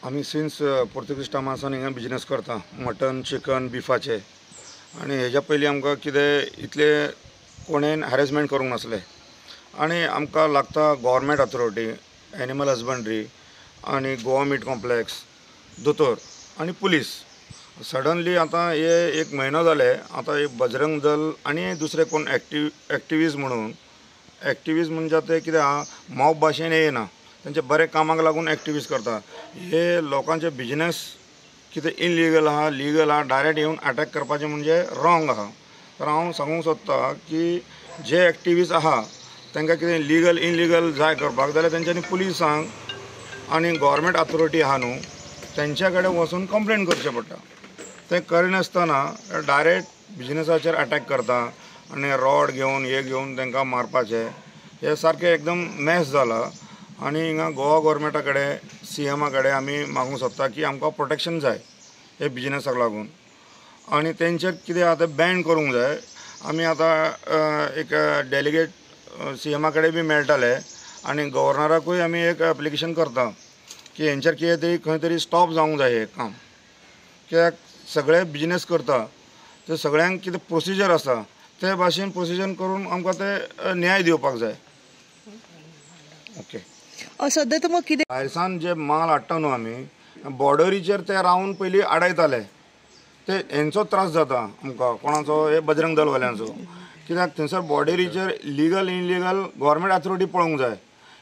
आम्ही सिन्स पोर्तुगीज टायमासान हिंगा बिजनेस करता मटन चिकन बिफाचे आणि हेज्या पयलीं आमकां कितें इतले कोणेन हॅरेसमेंट करूंक नासले आणि आमकां लागता गव्हर्मेंट अथॉरिटी एनिमल हजबंड्री आणि गोवा मीट कॉम्प्लेक्स दोतोर आणि पुलीस सडनली आता हे एक म्हयनो जाले आता एक बजरंग दल आणि दुसरे कोण एक्टिविस्ट म्हणून एक्टिविस्ट म्हणजे ते कितें आहा मॉब भाशेन येना त्यांचे बरे कामाक लागून एक्टिविस्ट करता हे लोकांचे बिजनेस कितें इनलिगल आहा लिगल आहा डायरेक्ट येवन अटॅक करपाचें म्हणजे रॉंग आहा तर हांव सांगूंक सोदता की जे एक्टिविस्ट आहा तांकां कितें लिगल इनलिगल जाय करपाक जाल्यार तेंच्यांनी पुलिसांक आनी गव्हर्मेंट अथॉरिटी आहा न्हू तेंच्या कडेन वचून कंप्लेन करचें पडटा ते करिनासतना डायरेक्ट बिजनेसाचेर अटॅक करता आनी रॉड घेवन हे घेवन तांकां मारपाचें हे सारकें एकदम मॅस जाला आनी हिंगा गोवा गव्हर्मेंटा कडेन CMा कडेन आमी मागूंक सोदता की आमकां प्रोटेक्शन जाय हे बिजनेसाक लागून आनी तेंचेर कितें आहा तें बॅन करूंक जाय आमी आतां एक डेलिगेट CMा कडेन बी मेळटाले आनी गव्हर्नराकूय आमी एक एप्लिकेशन करता की हेंचेर कितें तरी खंय तरी स्टॉप जावंक जाय हें काम कित्याक सगळे बिजनेस करता ते सगळ्यांक कितें प्रोसिजर आसा ते भाशेन प्रोसिजर करून आमकां ते न्याय दिवपाक जाय ओके सध्या तर मग कितें भायरसान जे माल हाडटा न्हू आमी बॉर्डरीचेर ते रावन पयलीं आडायताले ते हेंचो त्रास जाता आमकां कोणाचो हे बजरंग दलवाल्यांचो कित्याक थंयसर बॉर्डरीचेर लिगल इनलिगल गव्हर्मेंट अथॉरिटी पळोवंक जाय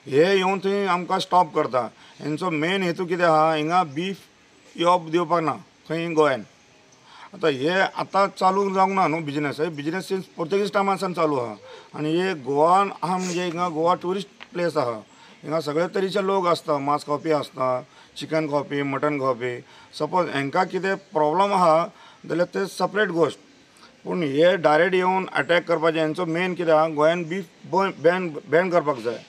हे येवन थंय आमकां स्टॉप करता हेंचो मेन हेतू कितें आहा हिंगा बीफ येवप दिवपाक ना खंय गोंयान आतां हे आतां चालू जावंक ना न्हू बिजनेस हे बिजनेस सिन्स पोर्तुगीज टायमासान चालू आहा आनी हे गोवान आहा म्हणजे हिंगा गोवा ट्युरिस्ट प्लेस आहा हिंगा सगळे तरेचे लोक आसता मांस खावपी आसता चिकन खावपी मटन खावपी सपोज हांकां कितें प्रॉब्लम आहा जाल्यार ते सपरेट गोश्ट पूण हे डायरेक्ट येवन अटॅक करपाचें हेंचो मेन कितें आहा गोंयान बीफ बॅन करपाक जाय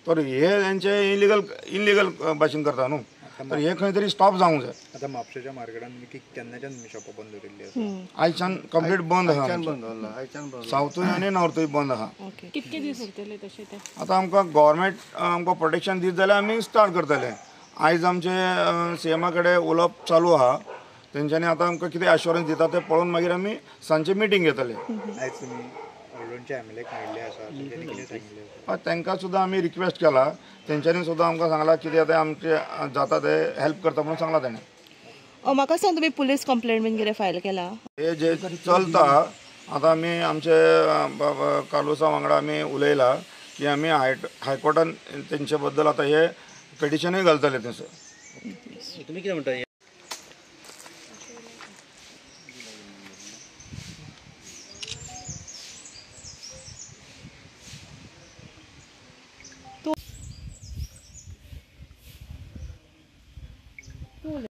तर हे हेंचे इनलिगल भाशेन करता न्हू तर हे खंय तरी स्टॉप जावंक जाय आतां म्हापशेच्या मार्केटान केन्नाच्यान शॉपां बंद दवरिल्ली आसा आयच्यान कंप्लीट बंद आहा सावथूय आनी नॉर्थूय बंद आहा कितके दीस उरतले तशें ते आतां आमकां गव्हर्मेंट आमकां प्रोटेक्शन दीत जाल्यार आमी स्टार्ट करतले आयज आमचे CMा कडेन उलोवप चालू आहा तेंच्यांनी आतां आमकां कितें एश्युरन्स दिता तें पळोवन मागीर आमी सांजचे मिटींग घेतले आयज तुमी लोणच्या MLAक मेळिल्ले आसा तेंच्यांनी कितें सांगिल्लें तांकां सुद्दां आमी रिक्वेस्ट केला तेंच्यांनी सुद्दां आमकां सांगलां कितें तें आमचे जाता ते हेल्प करता म्हणून सांगलां ताणें म्हाका सांग तुमी पुलीस कंप्लेंट बीन कितें फायल केला हे जे चलता आतां आमी आमचे कार्लोसा वांगडा आमी उलयला की आमी हायकोर्टान तेंचे बद्दल आतां हे पिटिशनूय घालतले थंयसर तुमी कितें म्हणटा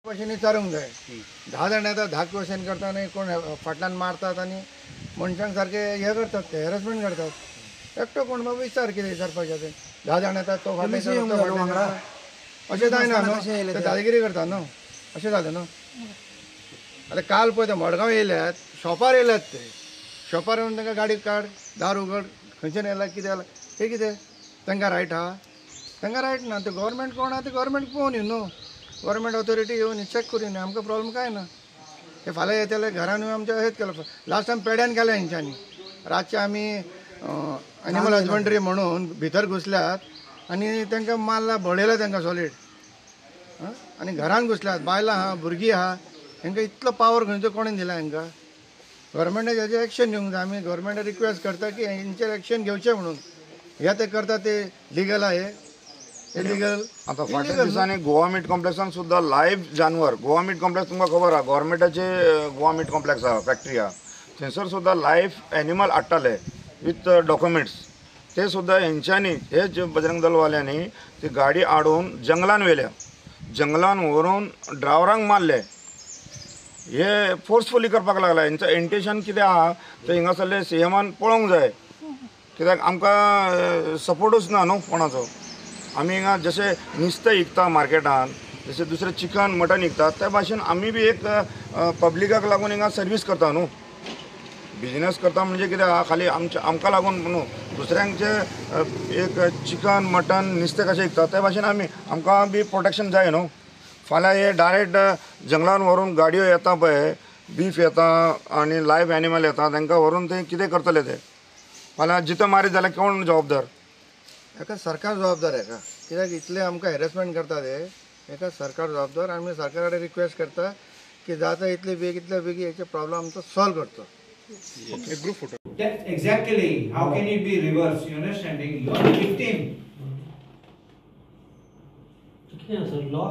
भाशेन विचारूंक जाय 10 जाण येतात 10 क्वेश्चन करतात आनी कोण फाटल्यान मारतात आनी मनशांक सारके हे करतात ते हॅरेसमेंट करतात एकटो कोण बाबा विचार कितें विचारपाचें तें 10 जाण येतात तो फाटल्यान अशें जायना न्हू ते दादागिरी करतात न्हू अशें जालें न्हू आतां काल पळय ते मडगांव येयल्यात शॉपार येयल्यात ते शॉपार येवन तांकां गाडी काड दार उगड खंयच्यान येयला कितें जाला हे कितें तांकां रायट आहा तांकां रायट ना ते गव्हर्मेंट कोण आहा ते गव्हर्मेंट पळोवन न्हू गव्हर्मेंट अथॉरिटी येवन चॅक करून आमकां प्रॉब्लेम काय ना हे फाल्यां येतले घरान आमच्या हेच केलं लास्ट टायम पेड्यान केलें हेंच्यांनी रातचे आमी एनिमल हजबंड्री म्हणून भितर घुसल्यात आनी तांकां मारला बडयला तांकां सॉलीड आनी घरान घुसल्यात बायलां आहा भुरगीं आहा हांकां इतलो पावर खंयचो कोणें दिला हांकां गव्हर्मेंटान हेजेर एक्शन घेवंक जाय आमी गव्हर्मेंटाक रिक्वेस्ट करता की हेंचेर एक्शन घेवचें म्हणून हे ते करता ते लिगल आहे इलिगल आता फाटल्या दिसांनी गोवा मीट कॉम्प्लेक्सान सुद्दां लायव्ह जानवर गोवा मीट कॉम्प्लेक्स तुमकां खबर आहा गव्हर्मेंटाचे गोवा मीट कॉम्प्लेक्स आहा फॅक्टरी आहा थंयसर सुद्दां लायव्ह एनिमल हाडटाले विथ डॉक्युमेंट्स ते सुद्दां हेंच्यांनी हे जे बजरंग दलवाल्यांनी ती गाडी हाडून जंगलान व्हेल्या जंगलान व्हरून ड्रायव्हरांक मारले हे फोर्सफुली करपाक लागला हेंचं इंटेंशन कितें आहा तें हिंगासरले CMान पळोवंक जाय कित्याक आमकां सपोर्टूच ना न्हू कोणाचो आमी हिंगा जशें नुस्तें विकता मार्केटान जशें दुसरें चिकन मटन विकतात त्या भाशेन आमी बी एक पब्लिकाक लागून हिंगा सर्वीस करता न्हू बिजनेस करता म्हणजे कितें आहा खाली आमकां लागून न्हू दुसऱ्यांचे एक चिकन मटन नुस्तें कशें विकता ते भाशेन आमकां बी प्रोटेक्शन जाय न्हू. फाल्यां हे डायरेक्ट जंगलान व्हरून गाडयो येता पळय, बीफ येता आनी लायव्ह एनिमल येता, तांकां व्हरून ते कितें करतले ते? फाल्यां जितो मारीत जाल्यार कोण जबाबदार? हेका सरकार जबाबदार हेका, कित्याक इतले आमकां हॅरेसमेंट करता ते, हेका सरकार जबाबदार. आमी सरकारा कडेन रिक्वेस्ट करता की जाता इतले बेगी हेचे प्रॉब्लेम आमचो सॉल्व करचो. Yeah, exactly. How can it be reversed? You understanding? You are the victim. Law